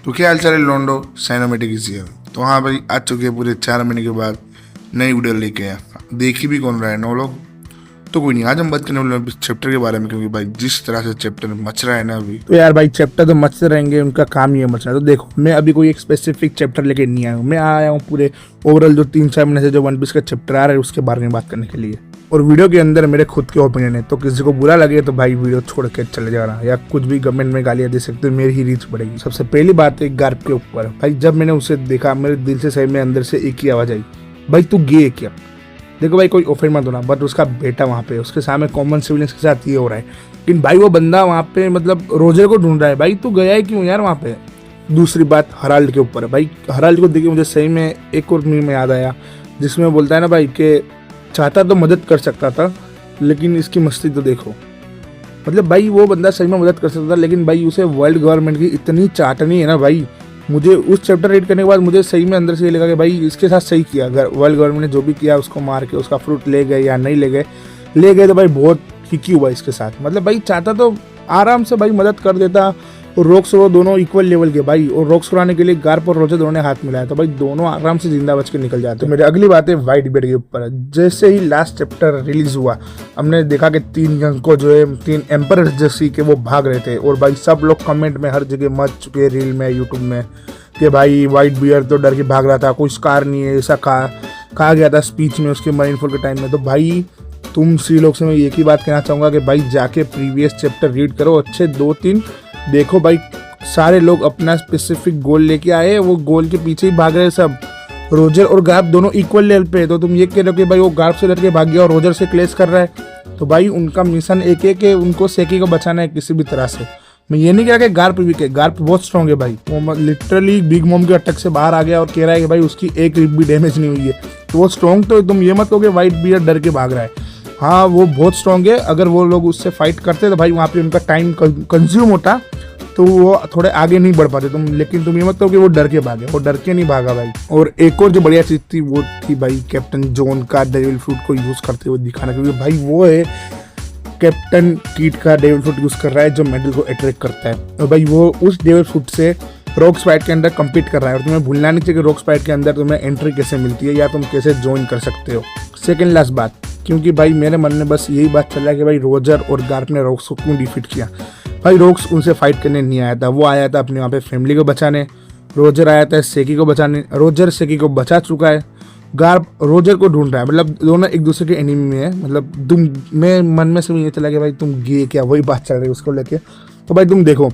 तो क्या हाल चाल है लोंडो साइनोमेटिक इजी। तो हाँ भाई, आ चुके हैं पूरे 4 महीने के बाद नई वीडियो लेके आया। देखी भी कौन रहा है 9 लोग। तो कोई नहीं, आज हम बात करने वाले हैं चैप्टर के बारे में, क्योंकि भाई जिस तरह से चैप्टर मच रहा है ना अभी। तो यार भाई चैप्टर तो मचते रहेंगे, उनका काम ही है मचना। तो देखो, मैं अभी कोई एक स्पेसिफिक चैप्टर लेके नहीं आया हूँ। मैं आया हूँ पूरे ओवरऑल जो 3-4 महीने से जो वन पीस का चैप्टर आ रहा है उसके बारे में बात करने के लिए। और वीडियो के अंदर मेरे खुद के ओपिनियन है, तो किसी को बुरा लगे तो भाई वीडियो छोड़ के चले जाना, या कुछ भी कमेंट में गालियां दे सकते हो, मेरी ही रीच बढ़ेगी। सबसे पहली बात है गार्प के ऊपर। भाई जब मैंने उसे देखा मेरे दिल से सही में अंदर से एक ही आवाज आई, भाई तू गे क्या। देखो भाई कोई ऑफेंड मत होना, बट उसका बेटा वहाँ पे उसके सामने कॉमन सिविलियंस के साथ ये हो रहा है, लेकिन भाई वो बंदा वहाँ पे मतलब रोजर को ढूंढ रहा है। भाई तू गया है क्यों यार वहाँ पे। दूसरी बात हराल्ड के ऊपर है। भाई हराल्ड को देखिए, मुझे सही में एक और मीम याद आया जिसमें बोलता है ना भाई कि चाहता तो मदद कर सकता था, लेकिन इसकी मस्ती तो देखो। मतलब भाई वो बंदा सही में मदद कर सकता था, लेकिन भाई उसे वर्ल्ड गवर्नमेंट की इतनी चाटनी है ना भाई। मुझे उस चैप्टर रीड करने के बाद मुझे सही में अंदर से ये लगा कि भाई इसके साथ सही किया। अगर वर्ल्ड गवर्नमेंट ने जो भी किया उसको मार के उसका फ्रूट ले गए या नहीं ले गए तो भाई बहुत ठीक हुआ इसके साथ। मतलब भाई चाहता तो आराम से भाई मदद कर देता। और रॉक्स वो दोनों इक्वल लेवल के भाई, और रॉक्स उड़ाने के लिए गार्प और रोजर दोनों ने हाथ मिलाया, तो भाई दोनों आराम से जिंदा बच के निकल जाते। मेरी अगली बात है वाइट बियर्ड के ऊपर। जैसे ही लास्ट चैप्टर रिलीज हुआ, हमने देखा कि 3 यंग को जो है 3 एम्पर जैसी के वो भाग रहे थे, और भाई सब लोग कमेंट में हर जगह मच चुके हैं, रील में यूट्यूब में, कि भाई वाइट बियर्ड तो डर के भाग रहा था, कोई स्कार नहीं है, ऐसा कहा गया था स्पीच में उसके मरीनफॉल के टाइम में। तो भाई तुम सी लोग से मैं एक ही बात कहना चाहूँगा कि भाई जाके प्रीवियस चैप्टर रीड करो, अच्छे 2-3 देखो। भाई सारे लोग अपना स्पेसिफिक गोल लेके आए, वो गोल के पीछे ही भाग रहे हैं सब। रोजर और गार्प दोनों इक्वल लेवल पे है, तो तुम ये कह रहे हो कि भाई वो गार्प से डर के भाग गया और रोजर से क्लेश कर रहा है। तो भाई उनका मिशन एक है कि उनको सेकी को बचाना है किसी भी तरह से। मैं ये नहीं कह रहा कि गार्प वीक है, गार्प बहुत स्ट्रॉन्ग है भाई। वो लिटरली बिग मॉम के अटैक से बाहर आ गया और कह रहा है कि भाई उसकी एक रिप भी डैमेज नहीं हुई है, तो वो स्ट्रॉन्ग। तो तुम ये मत कहो कि वाइट बियर्ड डर के भाग रहा है। हाँ वो बहुत स्ट्रॉन्ग है, अगर वो लोग उससे फाइट करते तो भाई वहाँ पे उनका टाइम कंज्यूम होता, तो वो थोड़े आगे नहीं बढ़ पाते तुम। लेकिन तुम ये मत कहो कि वो डर के भागे, वो डर के नहीं भागा भाई। और एक और जो बढ़िया चीज थी वो थी भाई कैप्टन जॉन का डेविल फ्रूट को यूज करते हुए दिखाना, क्योंकि भाई वो है कैप्टन कीट का डेविल फ्रूट यूज कर रहा है जो मेडल को अट्रैक्ट करता है। और भाई वो उस डेविल फ्रूट से रॉक्स फाइट के अंदर कम्पीट कर रहा है, और तुम्हें भूलना नहीं चाहिए कि रॉक्स फाइट के अंदर तुम्हें एंट्री कैसे मिलती है या तुम कैसे ज्वाइन कर सकते हो। सेकेंड लास्ट बात, क्योंकि भाई मेरे मन में बस यही बात चल रहा है कि भाई रोजर और गार्प ने रॉक्स को क्यों डिफीट किया। भाई रॉक्स उनसे फाइट करने नहीं आया था, वो आया था अपने वहाँ पे फैमिली को बचाने। रोजर आया था सेकी को बचाने, रोजर सेकी को बचा चुका है। गार्प रोजर को ढूंढ रहा है, मतलब दोनों एक दूसरे के एनिमी में है। मतलब तुम मैं मन में से ये चला कि भाई तुम गे क्या, वही बात चल रही है उसको लेके। तो भाई तुम देखो,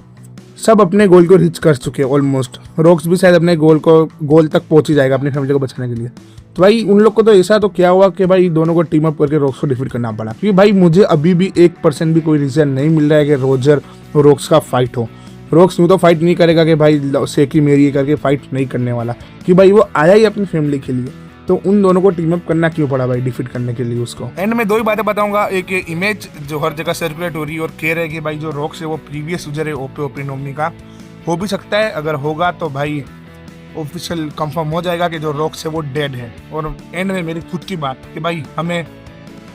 सब अपने गोल को रीच कर चुके हैं ऑलमोस्ट। रॉक्स भी शायद अपने गोल तक पहुंच ही जाएगा अपनी फैमिली को बचाने के लिए। तो भाई उन लोग को तो ऐसा तो क्या हुआ कि भाई दोनों को टीम अप करके रॉक्स को डिफीट करना पड़ा, क्योंकि भाई मुझे अभी भी 1% भी कोई रीजन नहीं मिल रहा है कि रोजर और रॉक्स का फाइट हो। रॉक्स यूँ तो फाइट नहीं करेगा कि भाई सेकी मेरी करके फाइट नहीं करने वाला, कि भाई वो आया ही अपनी फैमिली के लिए। तो उन दोनों को टीम अप करना क्यों पड़ा भाई डिफीट करने के लिए उसको। एंड में 2 ही बातें बताऊंगा। एक इमेज जो हर जगह सर्कुलेट हो रही है और कह रहे हैं कि भाई जो रॉक्स है वो प्रीवियस यूजर है ओपी नोमनी का। हो भी सकता है, अगर होगा तो भाई ऑफिशियल कंफर्म हो जाएगा कि जो रॉक्स है वो डेड है। और एंड में मेरी खुद की बात कि भाई हमें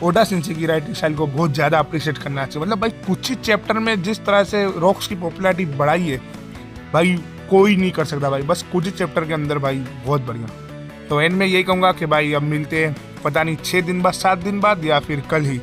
ओडा सेंसेई की राइटिंग स्टाइल को बहुत ज़्यादा अप्रिशिएट करना चाहिए। मतलब भाई कुछ ही चैप्टर में जिस तरह से रॉक्स की पॉपुलैरिटी बढ़ाई है भाई कोई नहीं कर सकता भाई, बस कुछ ही चैप्टर के अंदर भाई बहुत बढ़िया। तो एंड में यही कहूँगा कि भाई अब मिलते हैं पता नहीं 6 दिन बाद 7 दिन बाद या फिर कल ही।